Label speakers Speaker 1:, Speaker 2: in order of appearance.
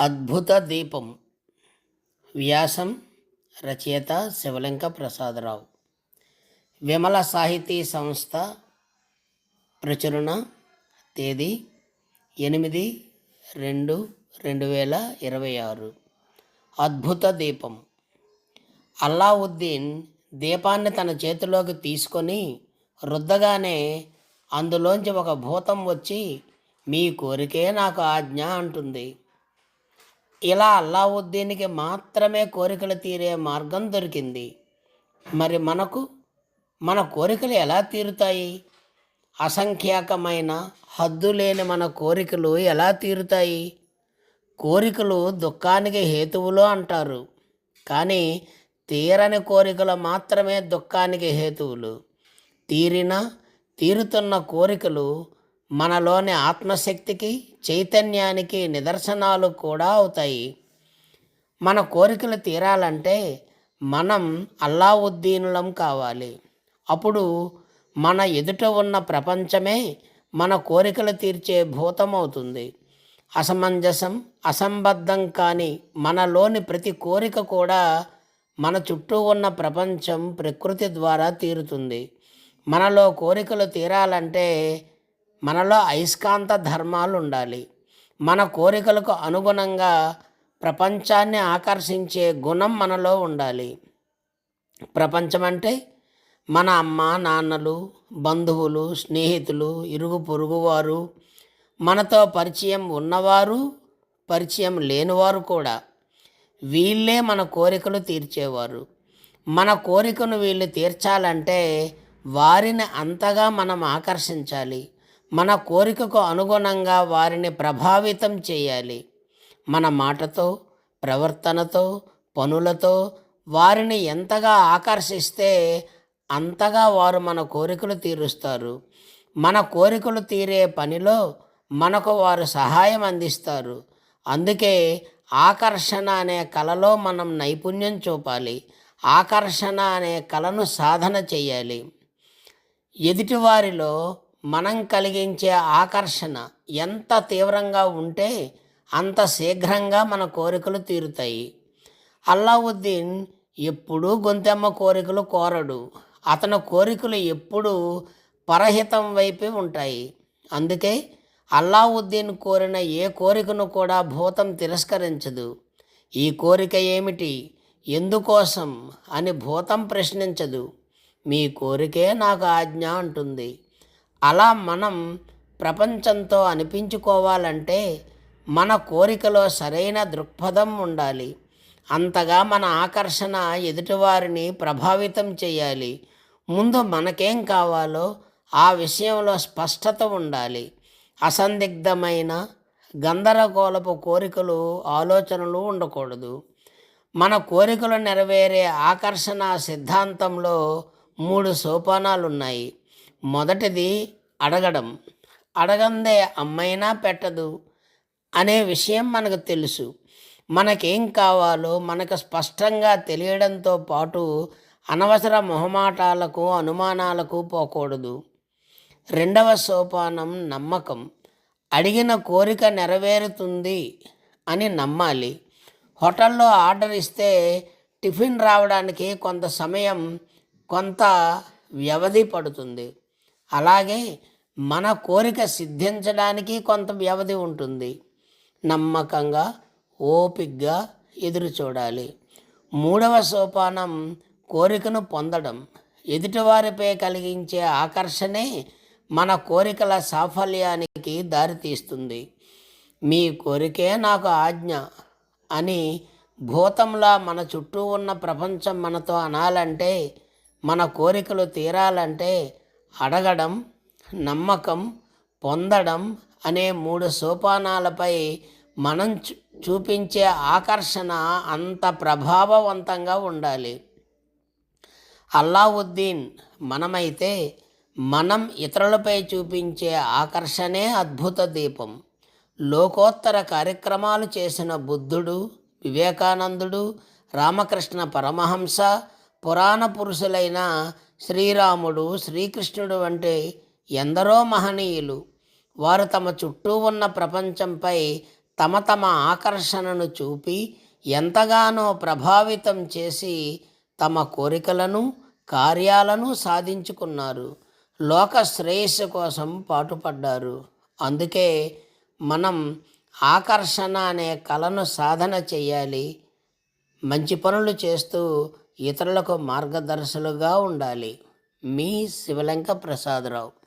Speaker 1: అద్భుత దీపం. వ్యాసం రచయిత శివలింక ప్రసాదరావు. విమల సాహితీ సంస్థ. ప్రచురణ తేదీ 8/2/2026. అద్భుత దీపం. అల్లావుద్దీన్ దీపాన్ని తన చేతిలోకి తీసుకొని రుద్దగానే అందులోంచి ఒక భూతం వచ్చి, మీ కోరికే నాకు ఆజ్ఞ అంటుంది. ఇలా అల్లావుద్దీన్కి మాత్రమే కోరికలు తీరే మార్గం దొరికింది. మరి మన కోరికలు ఎలా తీరుతాయి? అసంఖ్యాకమైన హద్దులేని మన కోరికలు ఎలా తీరుతాయి? కోరికలు దుఃఖానికి హేతువులు అంటారు, కానీ తీరని కోరికలు మాత్రమే దుఃఖానికి హేతువులు. తీరుతున్న కోరికలు మనలోని ఆత్మశక్తికి, చైతన్యానికి నిదర్శనాలు కూడా అవుతాయి. మన కోరికలు తీరాలంటే మనం అల్లావుద్దీనులం కావాలి. అప్పుడు మన ఎదుట ఉన్న ప్రపంచమే మన కోరికలు తీర్చే భూతమవుతుంది. అసంబద్ధం కాని మనలోని ప్రతి కోరిక కూడా మన చుట్టూ ఉన్న ప్రపంచం, ప్రకృతి ద్వారా తీరుతుంది. మనలో కోరికలు తీరాలంటే మనలో అయస్కాంత ధర్మాలు ఉండాలి. మన కోరికలకు అనుగుణంగా ప్రపంచాన్ని ఆకర్షించే గుణం మనలో ఉండాలి. ప్రపంచం అంటే మన అమ్మ నాన్నలు, బంధువులు, స్నేహితులు, ఇరుగు పొరుగువారు, మనతో పరిచయం ఉన్నవారు, పరిచయం లేనివారు కూడా. వీళ్ళే మన కోరికలు తీర్చేవారు. మన కోరికను వీళ్ళు తీర్చాలంటే వారిని అంతగా మనం ఆకర్షించాలి. మన కోరికకు అనుగుణంగా వారిని ప్రభావితం చేయాలి. మన మాటతో, ప్రవర్తనతో, పనులతో వారిని ఎంతగా ఆకర్షిస్తే అంతగా వారు మన కోరికలు తీరుస్తారు. మన కోరికలు తీరే పనిలో మనకు వారు సహాయం అందిస్తారు. అందుకే ఆకర్షణ అనే కళలో మనం నైపుణ్యం చూపాలి. ఆకర్షణ అనే కళను సాధన చేయాలి. ఎదుటివారిలో మనం కలిగించే ఆకర్షణ ఎంత తీవ్రంగా ఉంటే అంత శీఘ్రంగా మన కోరికలు తీరుతాయి. అల్లావుద్దీన్ ఎప్పుడూ గొంతెమ్మ కోరికలు కోరడు. అతని కోరికలు ఎప్పుడూ పరహితం వైపే ఉంటాయి. అందుకే అల్లావుద్దీన్ కోరిన ఏ కోరికను కూడా భూతం తిరస్కరించదు. ఈ కోరిక ఏమిటి, ఎందుకోసం అని భూతం ప్రశ్నించదు. మీ కోరికే నాకు ఆజ్ఞ అంటుంది. అలా మనం ప్రపంచంతో అనిపించుకోవాలంటే మన కోరికలో సరైన దృక్పథం ఉండాలి. అంతగా మన ఆకర్షణ ఎదుటివారిని ప్రభావితం చేయాలి. ముందు మనకేం కావాలో ఆ విషయంలో స్పష్టత ఉండాలి. అసందిగ్ధమైన గందరగోళపు కోరికలు, ఆలోచనలు ఉండకూడదు. మన కోరికలు నెరవేరే ఆకర్షణ సిద్ధాంతంలో 3 సోపానాలున్నాయి. మొదటిది అడగడం. అడగందే అమ్మైనా పెట్టదు అనే విషయం మనకు తెలుసు. మనకేం కావాలో మనకు స్పష్టంగా తెలియడంతో పాటు అనవసర మొహమాటాలకు, అనుమానాలకు పోకూడదు. రెండవ సోపానం నమ్మకం. అడిగిన కోరిక నెరవేరుతుంది అని నమ్మాలి. హోటల్లో ఆర్డర్ ఇస్తే టిఫిన్ రావడానికి కొంత సమయం, కొంత వ్యవధి పడుతుంది. అలాగే మన కోరిక సిద్ధించడానికి కొంత వ్యవధి ఉంటుంది. నమ్మకంగా, ఓపిగ్గా ఎదురు చూడాలి. మూడవ సోపానం కోరికను పొందడం. ఎదుటివారిపై కలిగించే ఆకర్షణే మన కోరికల సాఫల్యానికి దారితీస్తుంది. మీ కోరికే నాకు ఆజ్ఞ అని భూతంలా మన చుట్టూ ఉన్న ప్రపంచం మనతో అనాలంటే, మన కోరికలు తీరాలంటే అడగడం, నమ్మకం, పొందడం అనే 3 సోపానాలపై మనం చూపించే ఆకర్షణ అంత ప్రభావవంతంగా ఉండాలి. అల్లావుద్దీన్ మనమైతే మనం ఇతరులపై చూపించే ఆకర్షణే అద్భుత దీపం. లోకోత్తర కార్యక్రమాలు చేసిన బుద్ధుడు, వివేకానందుడు, రామకృష్ణ పరమహంస, పురాణ పురుషులైన శ్రీరాముడు, శ్రీకృష్ణుడు వంటి ఎందరో మహనీయులు వారు తమ చుట్టూ ఉన్న ప్రపంచంపై తమ తమ ఆకర్షణను చూపి ఎంతగానో ప్రభావితం చేసి తమ కోరికలను కార్యాలను సాధించుకున్నారు. లోక శ్రేయస్సు కోసం పాటుపడ్డారు. అందుకే మనం ఆకర్షణ అనే కళను సాధన చేయాలి. మంచి పనులు చేస్తూ ఇతరులకు మార్గదర్శులుగా ఉండాలి. మీ శివలంక ప్రసాదరావు.